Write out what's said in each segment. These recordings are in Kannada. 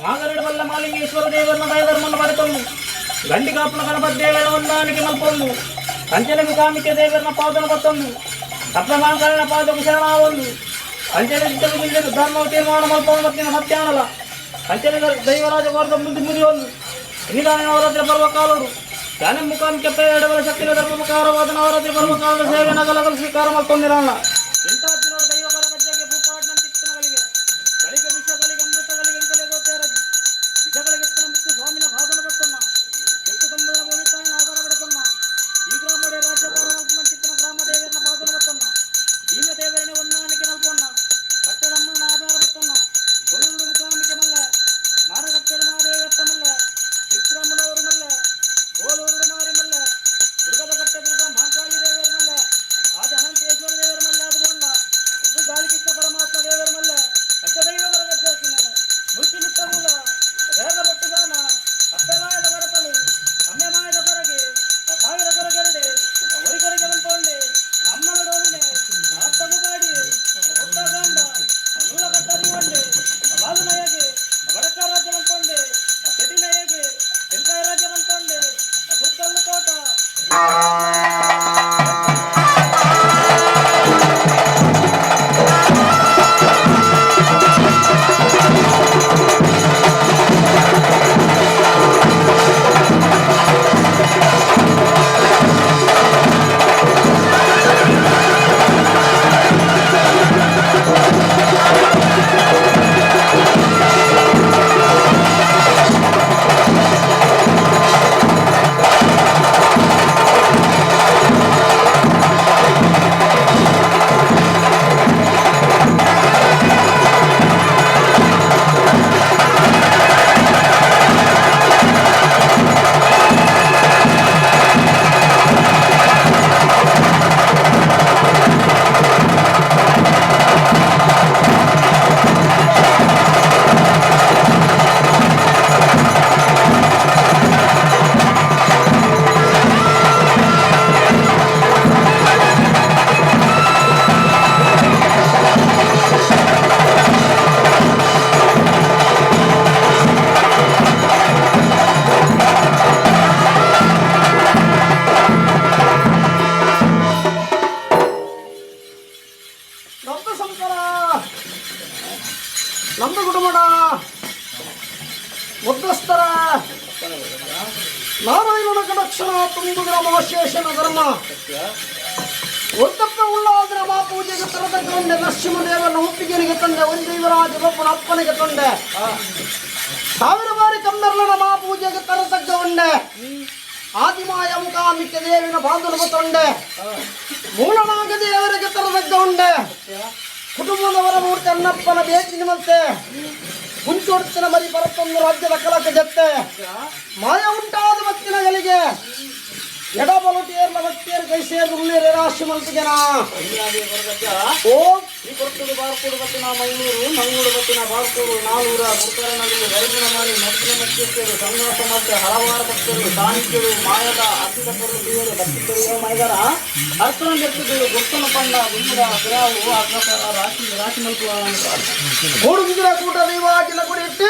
మాగరెడ్డి వల్ల మాలింగేశ్వర దేవరన దైవర్మన్న పడుతుంది గండి కాపున గణపతి దేవర వందానికి మల్పొందు కంచెలకు కామిక దేవరన పాదన కొత్తందు సప్తమాంకరణ పాదకు శరణావందు కంచెలకు గిల్లెకు ధర్మ తీర్మానం మల్పొందిన సత్యానల కంచెల దైవరాజ వర్గం ముది ಒಂದು ఎన్నిదాన నవరాత్రి పర్వకాలుడు ధ్యానం ముఖానికి ఎడవల శక్తిల ధర్మకారవాద నవరాత్రి పర్వకాల సేవ నగలగలు శ్రీకారం మల్పొంది రాళ్ళ ఇంత దైవ పరమజ్ఞకి భూపాటన తిప్పిన కలిగే గడిక విష కలిగి అమృత కలిగి ఎంకలేగోచారది విష కలిగిస్తున్న మిత్తు స్వామిನ భాగన పడుతున్నా చెట్టు తొమ్మిదిన భూమితాయిన ఆధారపడుతున్నా ఈ గ్రామడే రాజ్యపాలన చిత్ర గ్రామదేవరిన భాగన పడుతున్నా ఈమె దేవరిని ఉన్నానికి నల్పొన్నా కట్టడమ్మನ ఆధారపడుతున్నా కొలుడు ముఖానికి మల్ల మారగట్టడు మా దేవత్త మల్ల చిత్రమ్మనವರು మల్ల కోలూరుడు మారి మల్ల దుర్గద కట్ట దుర్గ మహాకాళి దేవరి మల్ల ఆది అనంతేశ్వర దేవరి మల్ల ಅದು ಬಂದ ಅದು ಗಾಳಿಕೃಷ್ಣ ಪರಮಾತ್ಮ ದೇವರ ಮಲ್ಲ ಪಂಚದೈವಗಳ ಗಜ್ಜಾಕಿನ ಮುಚ್ಚಿ ಮುಟ್ಟಮೂಲ ವೇದ ಬಟ್ಟುಗಾನ ಅಪ್ಪೆಮಾಯದ ಬರಪಲು ಅಮ್ಮೆಮಾಯದ ಕೊರಗೆ ಸಾವಿರ ಕೊರಗೆರಡೆ ಒರಿಕೊರಗೆ ಬಂತೊಂಡೆ ನಮ್ಮನ ಡೋಲಿನೆ ನಾತ್ತಗು ಬಾಡಿ ಹೊತ್ತ ಗಾಂಡ ನೂಲ ಕಟ್ಟದಿ ಒಂಡೆ ಬಾಲುನಯಗೆ ಬಡಕ ರಾಜ್ಯ ಬಂತೊಂಡೆ ಚೆಟಿನಯಗೆ ತೆಂಕಾಯ ರಾಜ್ಯ ಬಂತೊಂಡೆ ಸುತ್ತಲ್ಲು ತೋಟ ನಮ್ಮ ಕುಟುಂಬಡ ಮುದ್ದಸ್ತರ ನಾರಾಯಣನ ಕಡಕ್ಷಣ ತುಂಬಿದ್ರ ಮಹಾಶೇಷನ ಧರ್ಮ ಒತ್ತಪ್ಪ ಉಳ್ಳಾದ್ರ ಮಾ ಪೂಜೆಗೆ ತರತಗೊಂಡೆ ನರಸಿಂಹದೇವನ ಒಪ್ಪಿಗೆನಿಗೆ ತಂದೆ ಒಂದೈವರಾಜ ಒಬ್ಬನ ಅಪ್ಪನಿಗೆ ತಂದೆ ಸಾವಿರ ಬಾರಿ ಕಮ್ಮೆರ್ಲನ ಮಾ ಪೂಜೆಗೆ ತರತಕ್ಕ ಉಂಡೆ ಆದಿಮಾಯ ಮುಖಾಮಿಕೆ ದೇವಿನ ಬಾಂಧವ ತೊಂಡೆ ಮೂಲನಾಗ ದೇವರಿಗೆ ತರತಕ್ಕ ಉಂಡೆ ಕುಟುಂಬದವರ ಮೂರ್ತಿ ಅನ್ನಪ್ಪನ ಬೇಟಿ ನಿಮಂತೆ ಮುಂಚೂಡ್ತಿನ ಮರಿ ಬರತ್ತೊಂದು ರಾಜ್ಯದ ಕಲಕ ಜತ್ತೆ ಮಾಯ ಉಂಟಾದ ಮತ್ತಿನಗಳಿಗೆ ಎಡಬಲುಟಿಯರ್ಲ ಭಕ್ತಿಯರು ಕೈಸೇರು ಉಳ್ಳೇರೆ ರಾಶಿ ಮಲ್ಪಿಗೆನ ಓ ಈ ಕೊರತುಡು ಬಾರ್ಕೂಡು ಬತ್ತಿನ ಮಂಗಳೂರು ಬತ್ತಿನ ಬಾರ್ಕೂಡು ನಾಳೂರ ಗುರುಕರನಗಲು ಗರಿಬಿನ ಮಾಡಿ ಮತ್ತಿನ ಮಧ್ಯಸ್ಥರು ಸಂಘಾಸ ಮತ್ತೆ ಹಲವಾರು ಭಕ್ತರು ಸಾಹಿತ್ಯರು ಮಾಯದ ಅತಿಥಕರು ದೇವರು ಭಕ್ತಿಗಳು ಮೈದರ ಅರ್ಥನ ವ್ಯಕ್ತಿಗಳು ಗುರ್ತನ ಪಂಡ ಗುಂಡ ಗ್ರಾವು ಅಗ್ರಸರ ರಾಶಿ ಮಲ್ಪುವ ಮೂರು ಗುಜರ ಕೂಟ ದೈವಾಗಿನ ಕುರಿತು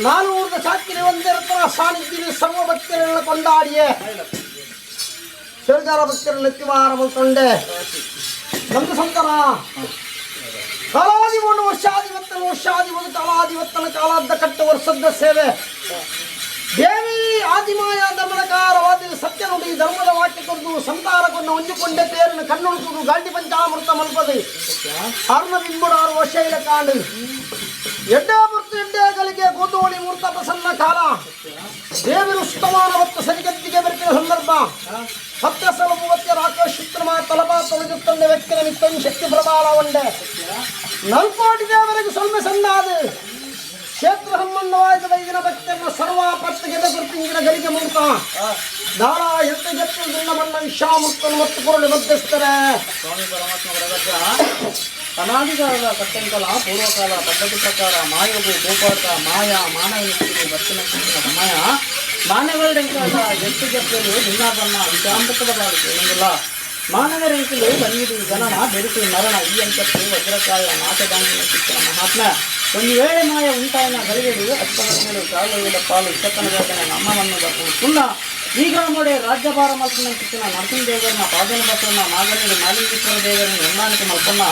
ನಾಲ್ವೂರ್ದ ಸಾಕಿನ ಒಂದೆರತರ ಸಾನ್ನಿಧ್ಯ ಸರ್ವ ಭಕ್ತರನ್ನ ಕೊಂಡಾಡಿಯೇ ಶಿವಜಾರ ಭಕ್ತರನ್ನ ಎತ್ತಿವಾರ ಮಲ್ಕೊಂಡೆ ನಮ್ದು ಸಂತರ ಕಾಲಾದಿ 3 ವರ್ಷಾದಿ ಒಂದು ಕಾಲಾದಿವತ್ತನ ಕಾಲಾದ್ದ ಕಟ್ಟು ವರ್ಷದ ಸೇವೆ ದೇವಿ ಆದಿಮಾಯ ಧರ್ಮಕಾರವಾದ ಸತ್ಯ ನುಡಿ ಧರ್ಮದ ವಾಕ್ಯ ಕೊರದು ಸಂತಾರವನ್ನು ಹೊಂದಿಕೊಂಡೆ ಪೇರನ್ನು ಕಣ್ಣುಳಿಸುವುದು ಗಾಂಡಿ ಪಂಚಾಮೃತ ಮಲ್ಪದು ಅರ್ಣ ಬಿಂಬುಡಾರು ವರ್ಷ ಇಲ್ಲ ಕಾಂಡು ಎಡ್ಡೆ ಬರ್ತು ಎಡ್ಡೆಗಳಿಗೆ ಗೋಧೋಳಿ ಮೂರ್ತ ಪ್ರಸನ್ನ ಕಾಲ ದೇವರು ಉತ್ತಮಾನ ಹೊತ್ತು ಸರಿಗತ್ತಿಗೆ ಬೆರಕಿನ ಸಂದರ್ಭ ಸತ್ಯ ಸಲ 30 ರಾಕೇಶುತ್ರಮ ತಲಪ ತೊಳೆದುತ್ತಂದೆ ವ್ಯಕ್ತಿನ ನಿತ್ತೊಂದು ಶಕ್ತಿ ಪ್ರಬಾಲ ಒಂಡೆ ನಲ್ಕೋಟಿ ದೇವರಿಗೆ ಸ್ವಲ್ಪ ಸಣ್ಣಾದು ಕ್ಷೇತ್ರ ಸಂಬಂಧವಾದ ವೈದಿನ ಭಕ್ತರನ್ನ ಸರ್ವ ಪಟ್ಟಿಗೆ ಗುರುತಿಂಗಿನ ಗರಿಗೆ ಮೂರ್ತ ದಾರ ಎಂತ ಗೆತ್ತು ದುಂಡಮಣ್ಣ ವಿಷಾಮುಕ್ತನು ಮತ್ತು ಕೊರಳು ಮಧ್ಯಸ್ಥರೇ ಸ್ವಾಮಿ ಪರಮಾತ್ಮ ಅನಾದಿಕಾಲದ ಕಟ್ಟಂಕಲ ಪೂರ್ವಕಾಲ ಪದ್ಧತಿ ಪ್ರಕಾರ ಮಾಯವು ಗೋಪಾಟ ಮಾಯ ಮಾನವ ಭಕ್ತಿನ ಸಮಯ ಮಾನವರೆಂಕಾದ ಎತ್ತು ಗೆಪ್ಪಲು ಭಿನ್ನಾಪನ್ನ ವಿಚಾಮೃತದ ಬಾಳಿಕೆ ಏನಿಲ್ಲ ಮಾನವರೆಂಕಲು ಬನ್ನಿದು ಜನನ ಬೆರೆತು ಮರಣ ಈ ಅಂಕಕ್ಕೆ ವಜ್ರಕಾಯ ನಾಟಗಾಂಗಿನ ಚಿತ್ರ ಮಹಾತ್ಮ ಒಂದು ವೇಳೆ ಮಾಯ ಉಂಟಾಯಿನ ಗಲಿಗೆಡು ಅಷ್ಟಗಳು ಕಾಲುವಿದ ಪಾಲು ಇಷ್ಟತನ ಜಾತನೆ ನಮ್ಮನನ್ನು ಬರ್ತುನ್ನ ಈ ಗ್ರಾಮಡೆ ರಾಜ್ಯಭಾರ ಮಲ್ಪನ ಕಿತ್ತಿನ ನರಸಿಂಹದೇವರನ್ನ ಪಾದನ ಬಸವನ್ನ ನಾಗನೂರು ಮಾಲಿಂಗೇಶ್ವರ ದೇವರನ್ನು ಹೊಂದಾಣಿಕೆ ಮಲ್ಪನ್ನ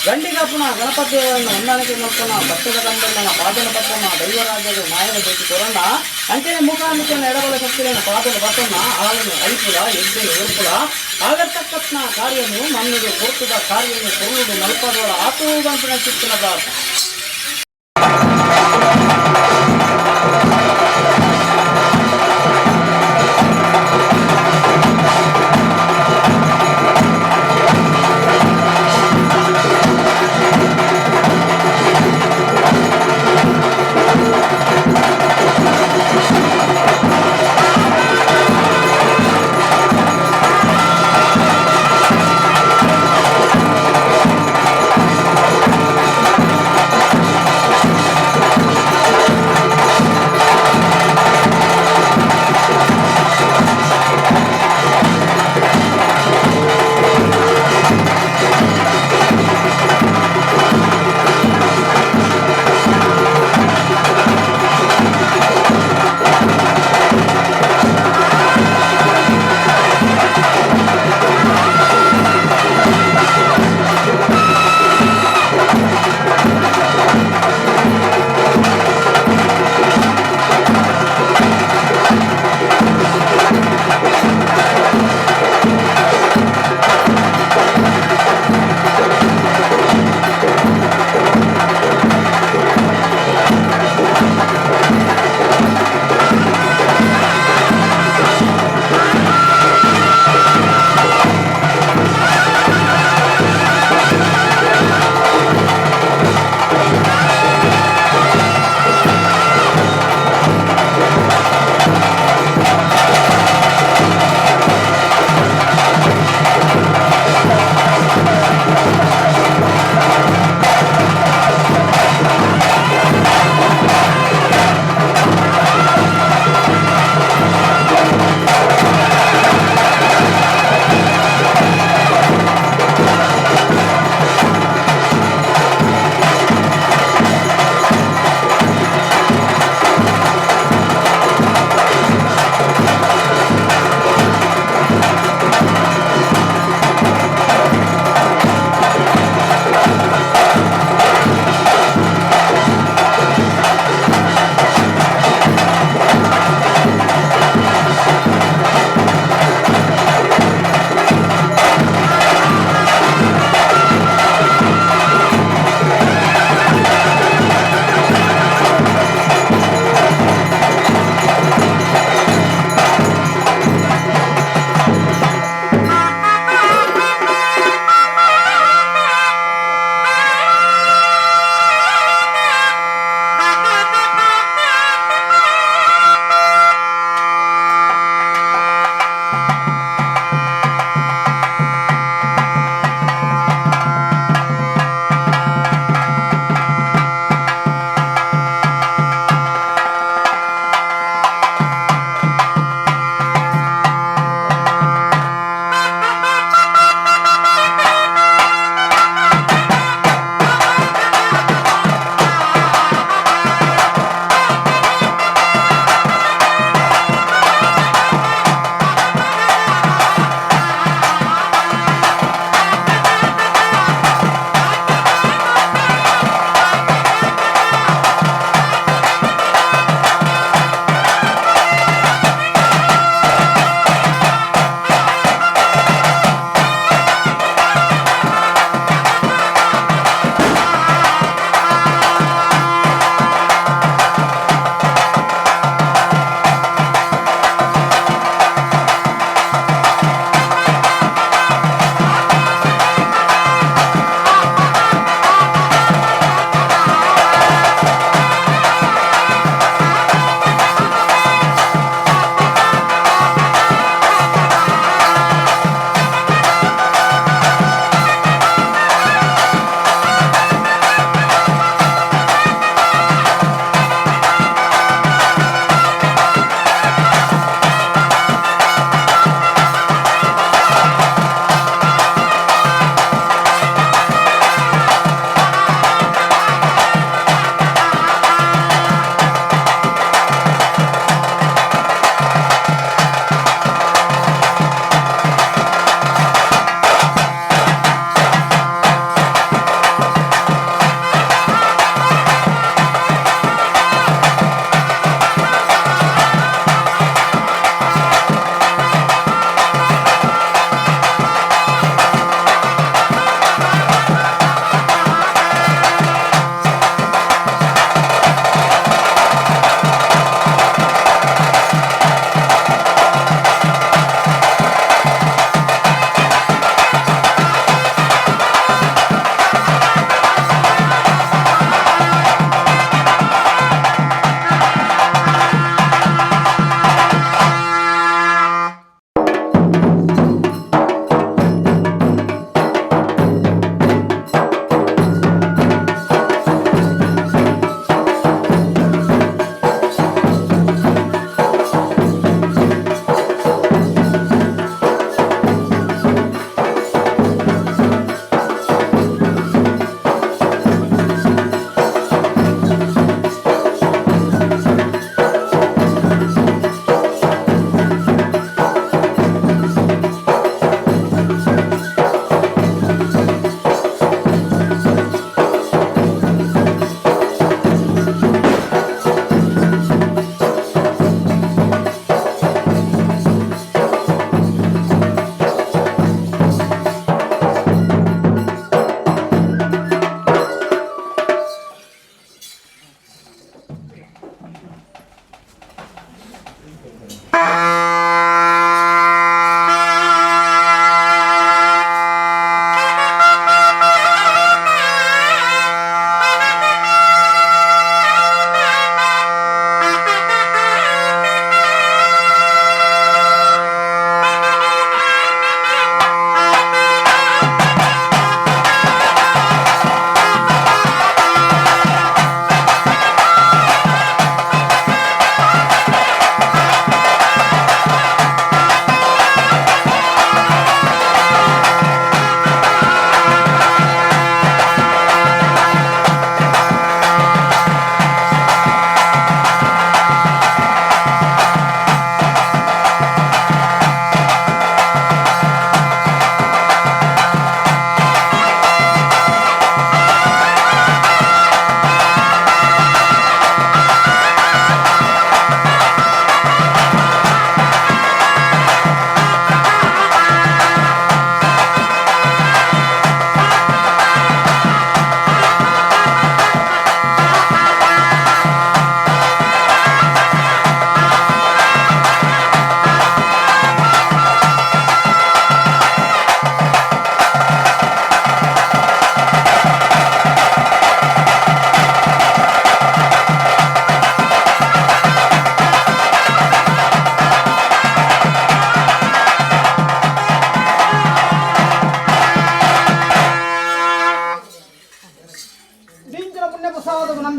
ಗಂಡಿಗಪ್ಪನ ಗಣಪತಿ ದೇವರನ್ನು ಹೊಂದಾಣಿಕೆ ಮಲ್ಪನ್ನ ಭಕ್ತದ ಗಂಧರ್ವನ ಪಾದನ ಬಸವನ್ನ ದೈವರಾಜ್ಯದ ಮಾಯದ ಭೇಟಿ ಕೊರನ್ನ ಅಂಚನೆ ಮೂಕಾಂಬಿಕೆಯನ್ನು ಎಡಬಲ ಶಕ್ತಿಯನ್ನು ಪಾದನ ಬಸವನ್ನ ಹಾಲನ್ನು ಅರಿಪುಲ ಎದ್ದೆನು ಉರುಪುಲ ಆಗತಕ್ಕತ್ನ ಕಾರ್ಯವನ್ನು ಮನ್ನುಡು ಕೋರ್ತದ ಕಾರ್ಯವನ್ನು ಕೊರುವುದು ನಲ್ಪದೋಳ ಆತೂ ಗಂಪಿನ ಚಿತ್ತಿನ ಪ್ರಾರ್ಥ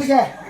ನಮಗೆ